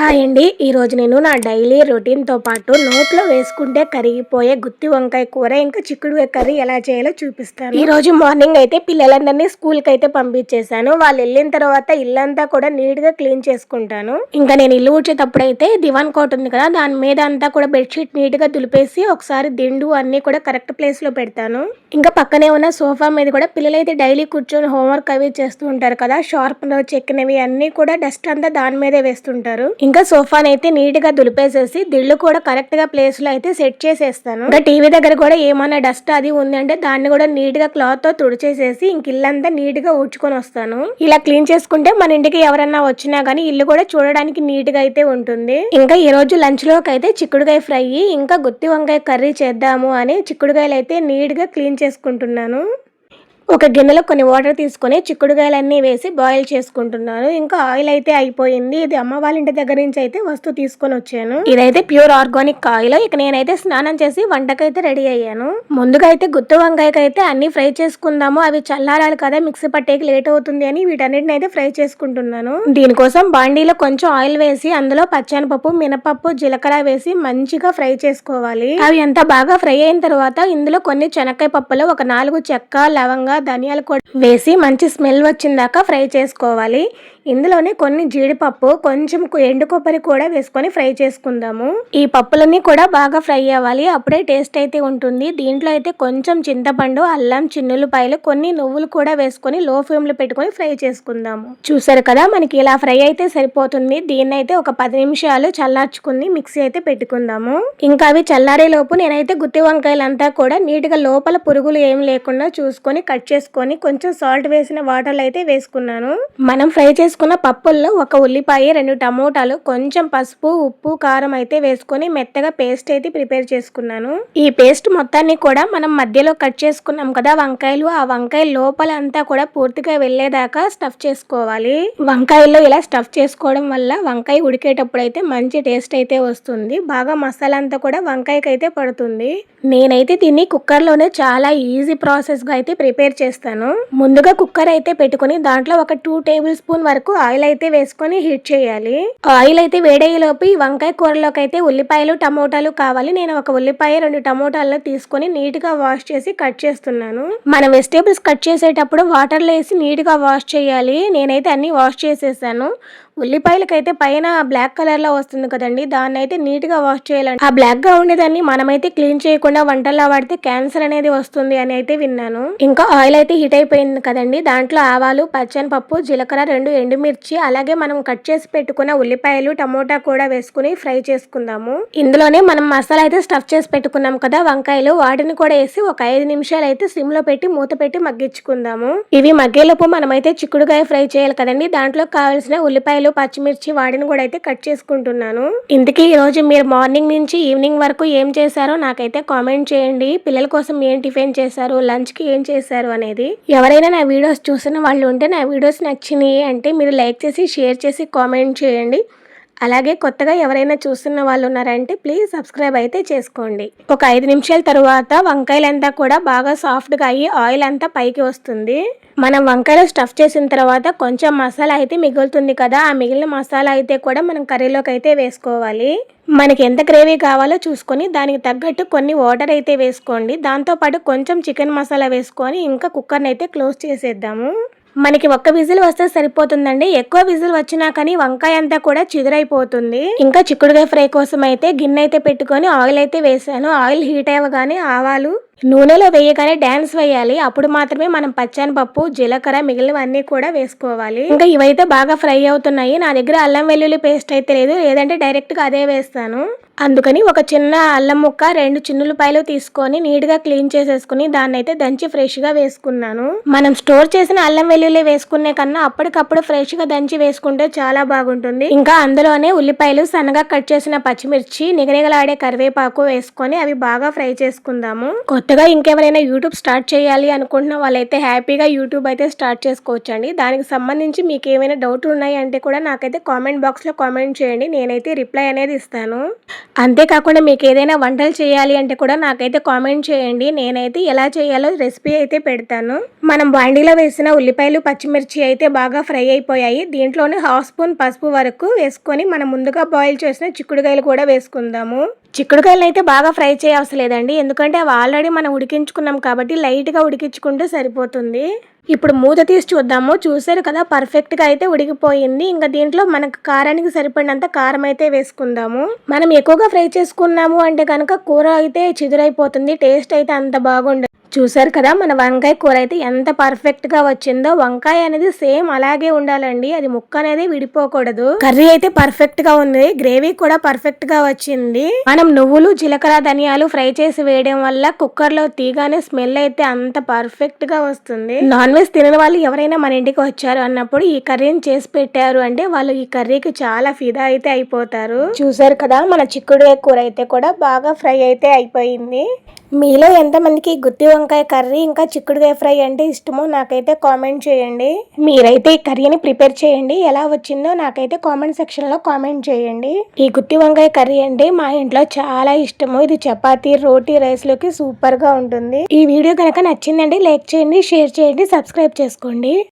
Hi అండి. ఈరోజు నేను నా డైలీ రొటీన్‌తో పాటు నోట్లో వేసుకుంటే కరిగిపోయే గుత్తి వంకాయ కూర, ఇంకా చిక్కుడుకాయ కర్రీ ఎలా చేయాలో చూపిస్తాను. ఈరోజు మార్నింగ్ అయితే పిల్లలందరినీ స్కూల్‌కైతే పంపించేశాను. వాళ్ళు వెళ్ళిన తర్వాత ఇల్లంతా కూడా నీట్‌గా క్లీన్ చేసుకుంటాను. ఇంకా నేను ఇల్లు ఊడ్చేటప్పుడైతే దివాన్ కోట్ ఉంది కదా, దాని మీద అంతా కూడా బెడ్‌షీట్ నీట్‌గా దులిపేసి ఒకసారి దిండు అన్నీ కూడా కరెక్ట్ ప్లేస్‌లో పెడతాను. ఇంకా పక్కనే ఉన్న సోఫా మీద కూడా పిల్లలైతే డైలీ కూర్చొని హోంవర్క్ అవి చేస్తూ ఉంటారు కదా, షార్ప్‌నర్ చెక్కినవి అన్నీ కూడా డస్ట్ అంతా దాని మీదే వేస్తుంటారు. ఇంకా సోఫాని అయితే నీట్ గా దులిపేసేసి దిళ్ళు కూడా కరెక్ట్ గా ప్లేస్ లో అయితే సెట్ చేసేస్తాను. ఇంకా టీవీ దగ్గర కూడా ఏమైనా డస్ట్ అది ఉంది అంటే దాన్ని కూడా నీట్ గా క్లాత్ తో తుడిచేసేసి ఇంక ఇల్లంతా నీట్ గా ఊడ్చుకొని వస్తాను. ఇలా క్లీన్ చేసుకుంటే మన ఇంటికి ఎవరన్నా వచ్చినా గానీ ఇల్లు కూడా చూడడానికి నీట్ గా అయితే ఉంటుంది. ఇంకా ఈ రోజు లంచ్ లోకి అయితే చిక్కుడుకాయ ఫ్రై ఇంకా గుత్తి వంకాయ కర్రీ చేద్దాము అని చిక్కుడుకాయలు అయితే నీట్ గా క్లీన్ చేసుకుంటున్నాను. ఒక గిన్నెలో కొన్ని వాటర్ తీసుకొని చిక్కుడుకాయలన్నీ వేసి బాయిల్ చేసుకుంటున్నాను. ఇంకా ఆయిల్ అయితే అయిపోయింది. ఇది అమ్మ వాళ్ళ ఇంటి దగ్గర నుంచి అయితే వస్తువు తీసుకొని వచ్చాను. ఇదైతే ప్యూర్ ఆర్గానిక్ ఆయిల్. ఇక నేనైతే స్నానం చేసి వంటకైతే రెడీ అయ్యాను. ముందుగా అయితే గుత్తి వంకాయకి అయితే అన్ని ఫ్రై చేసుకుందాము, అవి చల్లారాలి కదా, మిక్సీ పట్టేకి లేట్ అవుతుంది అని వీటన్నిటిని అయితే ఫ్రై చేసుకుంటున్నాను. దీనికోసం బాండీలో కొంచెం ఆయిల్ వేసి అందులో పచ్చనిపప్పు, మినపప్పు, జీలకర్ర వేసి మంచిగా ఫ్రై చేసుకోవాలి. అవి అంతా బాగా ఫ్రై అయిన తర్వాత ఇందులో కొన్ని శనక్కాయ పప్పులో ఒక 4 చెక్క, లవంగా, ధనియాలు కూడా వేసి మంచి స్మెల్ వచ్చిందాక ఫ్రై చేసుకోవాలి. ఇందులోనే కొన్ని జీడిపప్పు, కొంచెం ఎండు కొబ్బరి కూడా వేసుకొని ఫ్రై చేసుకుందాము. ఈ పప్పులన్నీ కూడా బాగా ఫ్రై అవ్వాలి, అప్పుడే టేస్ట్ అయితే ఉంటుంది. దీంట్లో అయితే కొంచెం చింతపండు, అల్లం, చిన్నులపాయలు, కొన్ని నువ్వులు కూడా వేసుకొని లో ఫ్లేమ్ లో పెట్టుకొని ఫ్రై చేసుకుందాము. చూసారు కదా, మనకి ఇలా ఫ్రై అయితే సరిపోతుంది. దీన్ని అయితే ఒక 10 నిమిషాలు చల్లార్చుకుని మిక్సీ అయితే పెట్టుకుందాము. ఇంకా అవి చల్లారే లోపు నేనైతే గుత్తి వంకాయలంతా కూడా నీట్ గా లోపల పురుగులు ఏం లేకుండా చూసుకొని కట్ చేసుకొని కొంచెం సాల్ట్ వేసిన వాటర్లు అయితే వేసుకున్నాను. మనం ఫ్రై చేసుకున్న పప్పుల్లో ఒక ఉల్లిపాయ, 2 టమోటాలు, కొంచెం పసుపు, ఉప్పు, కారం అయితే వేసుకొని మెత్తగా పేస్ట్ అయితే ప్రిపేర్ చేసుకున్నాను. ఈ పేస్ట్ మొత్తాన్ని కూడా మనం మధ్యలో కట్ చేసుకున్నాం కదా వంకాయలు, ఆ వంకాయ లోపల అంతా కూడా పూర్తిగా వెళ్లేదాకా స్టఫ్ చేసుకోవాలి. వంకాయల్లో ఇలా స్టఫ్ చేసుకోవడం వల్ల వంకాయ ఉడికేటప్పుడు అయితే మంచి టేస్ట్ అయితే వస్తుంది. బాగా మసాలా అంతా కూడా వంకాయకి అయితే పడుతుంది. నేనైతే దీన్ని కుక్కర్లోనే చాలా ఈజీ ప్రాసెస్ గా అయితే ప్రిపేర్ చేస్తాను. ముందుగా కుక్కర్ అయితే పెట్టుకుని దాంట్లో ఒక 2 టేబుల్ స్పూన్ వరకు ఆయిల్ అయితే వేసుకొని హీట్ చేయాలి. ఆయిల్ అయితే వేడయ్యేలోపు ఈ వంకాయ కూరలోకి అయితే ఉల్లిపాయలు, టమోటాలు కావాలి. నేను ఒక ఉల్లిపాయ, 2 టమోటాలను తీసుకొని నీట్ గా వాష్ చేసి కట్ చేస్తున్నాను. మన వెజిటేబుల్స్ కట్ చేసేటప్పుడు వాటర్లో వేసి నీట్ గా వాష్ చేయాలి. నేనైతే అన్ని వాష్ చేసేసాను. ఉల్లిపాయలకైతే పైన బ్లాక్ కలర్ లో వస్తుంది కదండి, దాన్ని అయితే నీట్ గా వాష్ చేయాలండి. ఆ బ్లాక్ గా ఉండేదాన్ని మనమైతే క్లీన్ చేయకుండా వంటల్లో వాడితే క్యాన్సర్ అనేది వస్తుంది అని అయితే విన్నాను. ఇంకా ఆయిల్ అయితే హీట్ అయిపోయింది కదండి, దాంట్లో ఆవాలు, పచ్చనిపప్పు, జీలకర్ర, 2 ఎండుమిర్చి, అలాగే మనం కట్ చేసి పెట్టుకున్న ఉల్లిపాయలు, టమోటా కూడా వేసుకుని ఫ్రై చేసుకుందాము. ఇందులోనే మనం మసాలా అయితే స్టఫ్ చేసి పెట్టుకున్నాం కదా వంకాయలు, వాటిని కూడా వేసి ఒక 5 నిమిషాలు అయితే సిమ్ లో పెట్టి మూత పెట్టి మగ్గించుకుందాము. ఇవి మగ్గేలోపు మనమైతే చిక్కుడుకాయ ఫ్రై చేయాలి కదండి, దాంట్లో కావాల్సిన ఉల్లిపాయలు, పచ్చిమిర్చి వాటిని కూడా అయితే కట్ చేసుకుంటున్నాను. ఇంతకీ ఈ రోజు మీరు మార్నింగ్ నుంచి ఈవినింగ్ వరకు ఏం చేశారో నాకైతే కామెంట్ చేయండి. పిల్లల కోసం ఏం టిఫిన్ చేశారు, లంచ్ కి ఏం చేశారు అనేది. ఎవరైనా నా వీడియోస్ చూసిన వాళ్ళు ఉంటే నా వీడియోస్ నచ్చినాయి అంటే మీరు లైక్ చేసి, షేర్ చేసి, కామెంట్ చేయండి. అలాగే కొత్తగా ఎవరైనా చూస్తున్న వాళ్ళు ఉన్నారంటే ప్లీజ్ సబ్స్క్రైబ్ అయితే చేసుకోండి. ఒక 5 నిమిషాల తర్వాత వంకాయలంతా కూడా బాగా సాఫ్ట్గా అయ్యి ఆయిల్ అంతా పైకి వస్తుంది. మనం వంకాయలు స్టఫ్ చేసిన తర్వాత కొంచెం మసాలా అయితే మిగులుతుంది కదా, ఆ మిగిలిన మసాలా అయితే కూడా మనం కర్రీలోకి అయితే వేసుకోవాలి. మనకి ఎంత గ్రేవీ కావాలో చూసుకొని దానికి తగ్గట్టు కొన్ని వాటర్ అయితే వేసుకోండి. దాంతోపాటు కొంచెం చికెన్ మసాలా వేసుకొని ఇంకా కుక్కర్ని అయితే క్లోజ్ చేసేద్దాము. మనకి ఒక్క విజిల్ వస్తే సరిపోతుందండి. ఎక్కువ విజిల్ వచ్చినా కానీ వంకాయ అంతా కూడా చిదురైపోతుంది. ఇంకా చిక్కుడుకాయ ఫ్రై కోసం అయితే గిన్నె అయితే పెట్టుకొని ఆయిల్ అయితే వేసాను. ఆయిల్ హీట్ అవ్వగానే ఆవాలు నూనెలో వేయగానే డాన్స్ వేయాలి. అప్పుడు మాత్రమే మనం పచ్చనిపప్పు, జీలకర్ర మిగిలినవన్నీ కూడా వేసుకోవాలి. ఇంకా ఇవైతే బాగా ఫ్రై అవుతున్నాయి. నా దగ్గర అల్లం వెల్లుల్లి పేస్ట్ అయితే లేదు, లేదంటే డైరెక్ట్ గా అదే వేస్తాను. అందుకని ఒక చిన్న అల్లం ముక్క, 2 చిన్నులపాయలు తీసుకొని నీట్ గా క్లీన్ చేసేసుకుని దాన్ని అయితే దంచి ఫ్రెష్ గా వేసుకున్నాను. మనం స్టోర్ చేసిన అల్లం వెల్లుల్లి వేసుకునే కన్నా అప్పటికప్పుడు ఫ్రెష్ గా దంచి వేసుకుంటే చాలా బాగుంటుంది. ఇంకా అందులోనే ఉల్లిపాయలు, సన్నగా కట్ చేసిన పచ్చిమిర్చి, నిగనిగలాడే కరివేపాకు వేసుకొని అవి బాగా ఫ్రై చేసుకుందాము. కొత్త కొత్తగా ఇంకెవరైనా యూట్యూబ్ స్టార్ట్ చేయాలి అనుకుంటున్న వాళ్ళైతే హ్యాపీగా యూట్యూబ్ అయితే స్టార్ట్ చేసుకోవచ్చండి. దానికి సంబంధించి మీకు ఏమైనా డౌట్ ఉన్నాయి అంటే కూడా నాకైతే కామెంట్ బాక్స్లో కామెంట్ చేయండి, నేనైతే రిప్లై అనేది ఇస్తాను. అంతేకాకుండా మీకు ఏదైనా వంటలు చేయాలి అంటే కూడా నాకైతే కామెంట్ చేయండి, నేనైతే ఎలా చేయాలో రెసిపీ అయితే పెడతాను. మనం బాండీలో వేసిన ఉల్లిపాయలు పచ్చిమిర్చి అయితే బాగా ఫ్రై అయిపోయాయి. దీంట్లోనే 1/2 స్పూన్ పసుపు వరకు వేసుకొని మనం ముందుగా బాయిల్ చేసిన చిక్కుడుకాయలు కూడా వేసుకుందాము. చిక్కుడుకాయలు అయితే బాగా ఫ్రై చేయవసరం లేదండి, ఎందుకంటే అవి ఆల్రెడీ మనం ఉడికించుకున్నాం కాబట్టి లైట్గా ఉడికించుకుంటే సరిపోతుంది. ఇప్పుడు మూత తీసి చూద్దాము. చూసారు కదా, పర్ఫెక్ట్గా అయితే ఉడికిపోయింది. ఇంకా దీంట్లో మనకు కారానికి సరిపడినంత కారం అయితే వేసుకుందాము. మనం ఎక్కువగా ఫ్రై చేసుకున్నాము అంటే కనుక కూర అయితే చిదురైపోతుంది, టేస్ట్ అయితే అంత బాగుండదు. చూసారు కదా, మన వంకాయ కూర అయితే ఎంత పర్ఫెక్ట్గా వచ్చిందో. వంకాయ అనేది సేమ్ అలాగే ఉండాలండి, అది ముక్క అనేది విడిపోకూడదు. కర్రీ అయితే పర్ఫెక్ట్గా ఉంది, గ్రేవీ కూడా పర్ఫెక్ట్గా వచ్చింది. మనం నువ్వులు, జీలకర్ర, ధనియాలు ఫ్రై చేసి వేయడం వల్ల కుక్కర్లో తీగానే స్మెల్ అయితే అంత పర్ఫెక్ట్గా వస్తుంది. నాన్ వెజ్ తినని వాళ్ళు ఎవరైనా మన ఇంటికి వచ్చారు అన్నప్పుడు ఈ కర్రీని చేసి పెట్టారు అంటే వాళ్ళు ఈ కర్రీకి చాలా ఫిదా అయితే అయిపోతారు. చూసారు కదా, మన చిక్కుడుకాయ కూర అయితే కూడా బాగా ఫ్రై అయితే అయిపోయింది. మీలో ఎంతమందికి గుత్తి వంకాయ కర్రీ ఇంకా చిక్కుడుకాయ ఫ్రై అంటే ఇష్టమో నాకైతే కామెంట్ చేయండి. మీరైతే ఈ కర్రీని ప్రిపేర్ చేయండి, ఎలా వచ్చిందో నాకైతే కామెంట్ సెక్షన్లో కామెంట్ చేయండి. ఈ గుత్తి వంకాయ కర్రీ అంటే మా ఇంట్లో చాలా ఇష్టము. ఇది చపాతీ, రోటీ, రైస్లోకి సూపర్గా ఉంటుంది. ఈ వీడియో కనుక నచ్చిందండి లైక్ చేయండి, షేర్ చేయండి, సబ్స్క్రైబ్ చేసుకోండి.